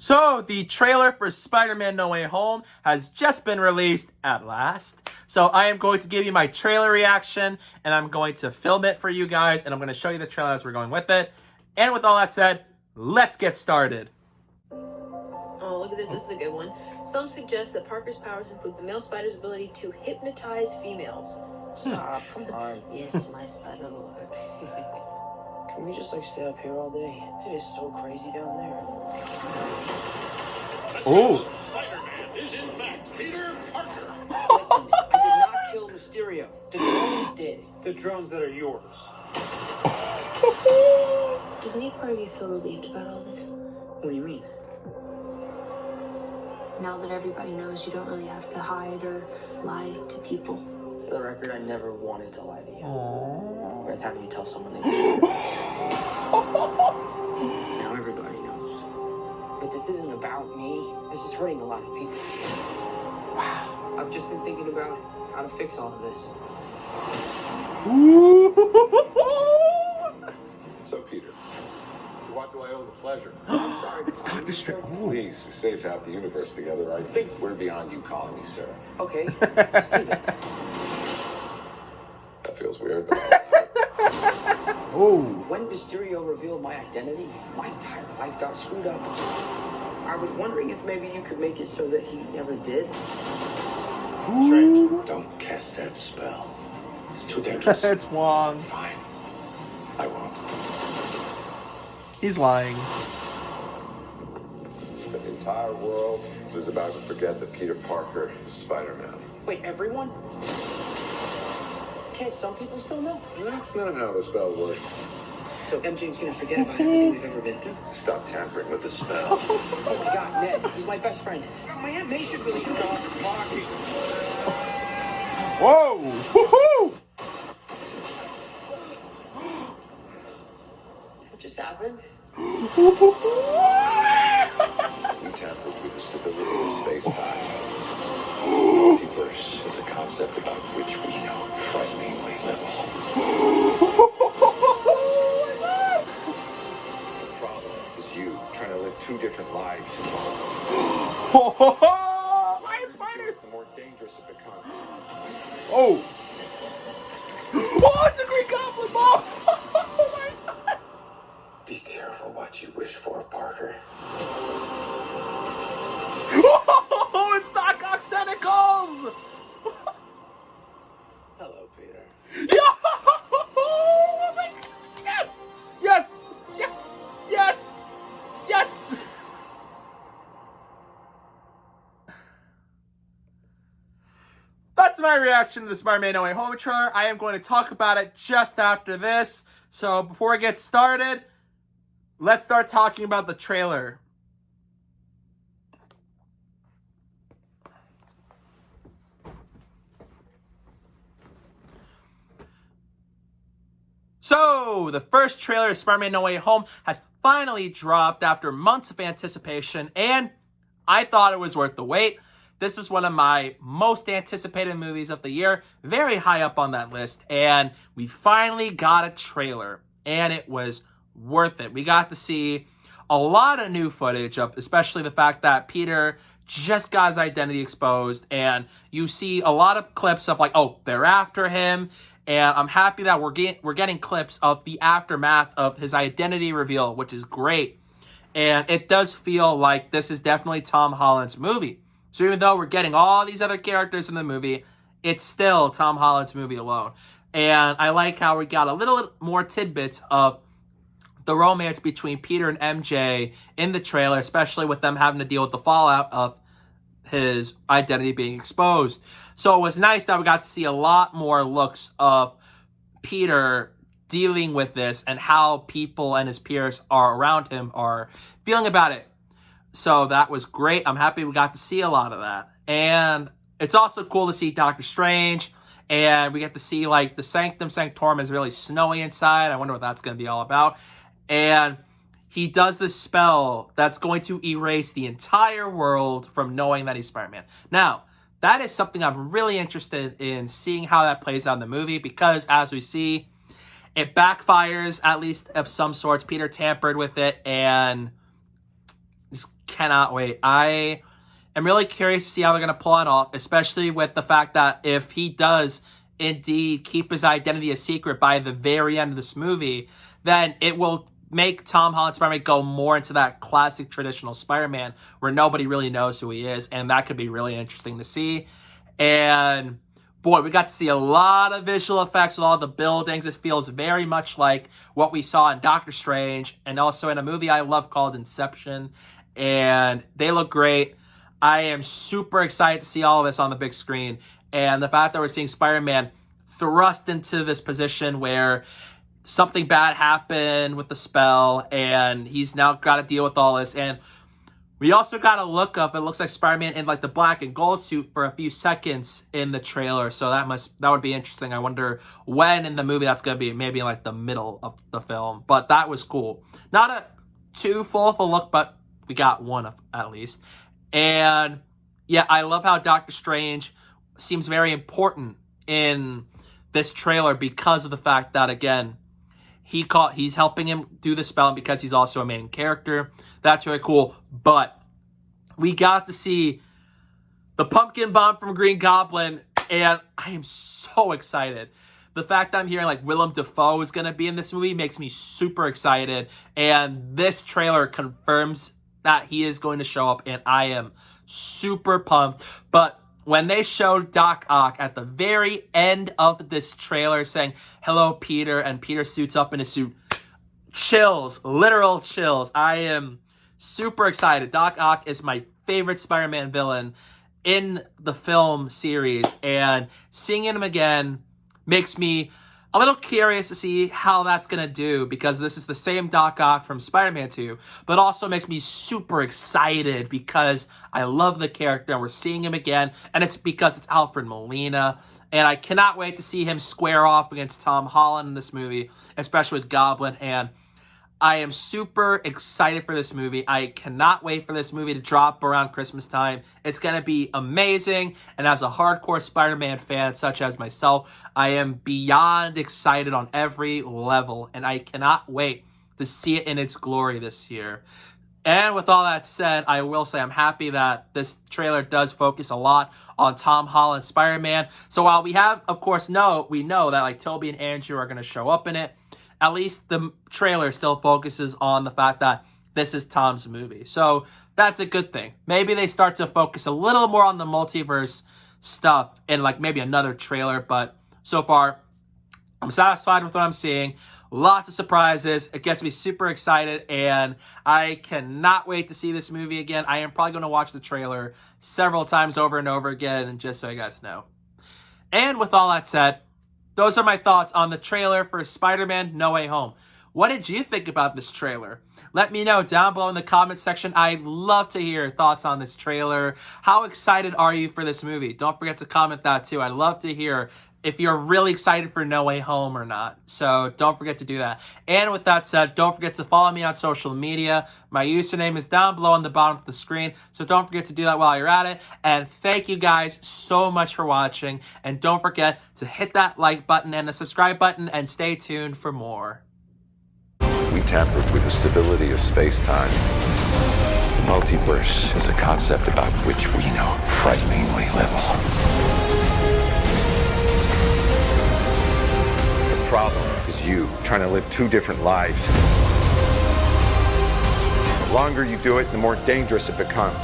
So, the trailer for Spider-Man No Way Home has just been released at last. So, I am going to give you my trailer reaction, and I'm going to film it for you guys, and I'm going to show you the trailer as we're going with it. And with all that said, let's get started. Oh, look at this. This is a good one. Some suggest that Parker's powers include the male spider's ability to hypnotize females. Stop, come on. Yes, my spider lord. Can we just stay up here all day? It is so crazy down there. Oh. Spider-Man is in fact Peter Parker. Listen, I did not kill Mysterio. The drones did. The drones that are yours. Does any part of you feel relieved about all this? What do you mean? Now that everybody knows, you don't really have to hide or lie to people. For the record, I never wanted to lie to you. Aww. Like, how do you tell someone they were Now everybody knows. But this isn't about me. This is hurting a lot of people. Wow. I've just been thinking about how to fix all of this. So, Peter, to what do I owe the pleasure? I'm sorry. It's Dr. Strange. Please, we saved half the universe together. I think we're beyond you calling me sir. Okay, Steven. That feels weird, but Oh. When Mysterio revealed my identity, my entire life got screwed up. I was wondering if maybe you could make it so that he never did. Strange, don't cast that spell. It's too dangerous. It's Wong. Fine. I won't. He's lying. The entire world is about to forget that Peter Parker is Spider-Man. Wait, everyone? Can't some people still know? That's not how the spell works. So MJ's gonna forget about everything we've ever been through? Stop tampering with the spell. Oh my god, Ned, he's my best friend. My Aunt May should really stop talking. Whoa! Woohoo! What just happened? We tampered with the stability of space-time. Multiverse is a concept about which we know frighteningly little. The problem is you trying to live two different lives in one. Lion Spider! The more dangerous it becomes. Oh! Oh, it's a Green Goblin ball! Oh my god! Be careful what you wish for, Parker. Oh, it's Doc Ock's tentacles! Hello, Peter. Yeah! Oh my god! Yes! Yes! Yes! Yes! Yes! That's my reaction to the Spider-Man No Way Home trailer. I am going to talk about it just after this. So before I get started, let's start talking about the trailer. So, the first trailer of Spider-Man No Way Home has finally dropped after months of anticipation, and I thought it was worth the wait. This is one of my most anticipated movies of the year, very high up on that list, and we finally got a trailer, and it was worth it. We got to see a lot of new footage of, especially the fact that Peter just got his identity exposed, and you see a lot of clips of oh, they're after him. And I'm happy that we're getting clips of the aftermath of his identity reveal, which is great. And it does feel like this is definitely Tom Holland's movie. So even though we're getting all these other characters in the movie, it's still Tom Holland's movie alone. And I like how we got a little more tidbits of the romance between Peter and MJ in the trailer, especially with them having to deal with the fallout of his identity being exposed. So it was nice that we got to see a lot more looks of Peter dealing with this and how people and his peers are around him are feeling about it. So that was great. I'm happy we got to see a lot of that. And it's also cool to see Doctor Strange. And we get to see the Sanctum Sanctorum is really snowy inside. I wonder what that's going to be all about. And he does this spell that's going to erase the entire world from knowing that he's Spider-Man. Now, that is something I'm really interested in seeing how that plays out in the movie, because as we see, it backfires, at least of some sorts. Peter tampered with it, and Just cannot wait. I am really curious to see how they're going to pull it off, especially with the fact that if he does indeed keep his identity a secret by the very end of this movie, then it will make Tom Holland's Spider-Man go more into that classic traditional Spider-Man where nobody really knows who he is, and that could be really interesting to see. And boy, we got to see a lot of visual effects with all the buildings. It feels very much like what we saw in Doctor Strange and also in a movie I love called Inception, and they look great. I am super excited to see all of this on the big screen, and the fact that we're seeing Spider-Man thrust into this position where something bad happened with the spell, and he's now got to deal with all this. And we also got a look up. It looks like Spider-Man in like the black and gold suit for a few seconds in the trailer. So that would be interesting. I wonder when in the movie that's going to be. Maybe in like the middle of the film. But that was cool. Not a too full of a look, but we got one at least. And yeah, I love how Doctor Strange seems very important in this trailer because of the fact that, again, he's helping him do the spell because he's also a main character. That's really cool. But we got to see the pumpkin bomb from Green Goblin, and I am so excited. The fact that I'm hearing like Willem Dafoe is going to be in this movie makes me super excited. And this trailer confirms that he is going to show up, and I am super pumped. But when they showed Doc Ock at the very end of this trailer saying, "Hello, Peter," and Peter suits up in his suit, chills, literal chills. I am super excited. Doc Ock is my favorite Spider-Man villain in the film series, and seeing him again makes me a little curious to see how that's going to do, because this is the same Doc Ock from Spider-Man 2, but also makes me super excited because I love the character and we're seeing him again, and it's because it's Alfred Molina, and I cannot wait to see him square off against Tom Holland in this movie, especially with Goblin, and I am super excited for this movie. I cannot wait for this movie to drop around Christmas time. It's going to be amazing. And as a hardcore Spider-Man fan, such as myself, I am beyond excited on every level. And I cannot wait to see it in its glory this year. And with all that said, I will say I'm happy that this trailer does focus a lot on Tom Holland's Spider-Man. So while we have, of course, we know that like Tobey and Andrew are going to show up in it, at least the trailer still focuses on the fact that this is Tom's movie. So that's a good thing. Maybe they start to focus a little more on the multiverse stuff in like maybe another trailer. But so far, I'm satisfied with what I'm seeing. Lots of surprises. It gets me super excited, and I cannot wait to see this movie again. I am probably going to watch the trailer several times over and over again, just so you guys know. And with all that said, those are my thoughts on the trailer for Spider-Man No Way Home. What did you think about this trailer? Let me know down below in the comments section. I'd love to hear your thoughts on this trailer. How excited are you for this movie? Don't forget to comment that too. I'd love to hear if you're really excited for No Way Home or not. So don't forget to do that. And with that said, don't forget to follow me on social media. My username is down below on the bottom of the screen. So don't forget to do that while you're at it. And thank you guys so much for watching. And don't forget to hit that like button and the subscribe button, and stay tuned for more. We tampered with the stability of space-time. The multiverse is a concept about which we know frighteningly little. The problem is you trying to live two different lives. The longer you do it, the more dangerous it becomes.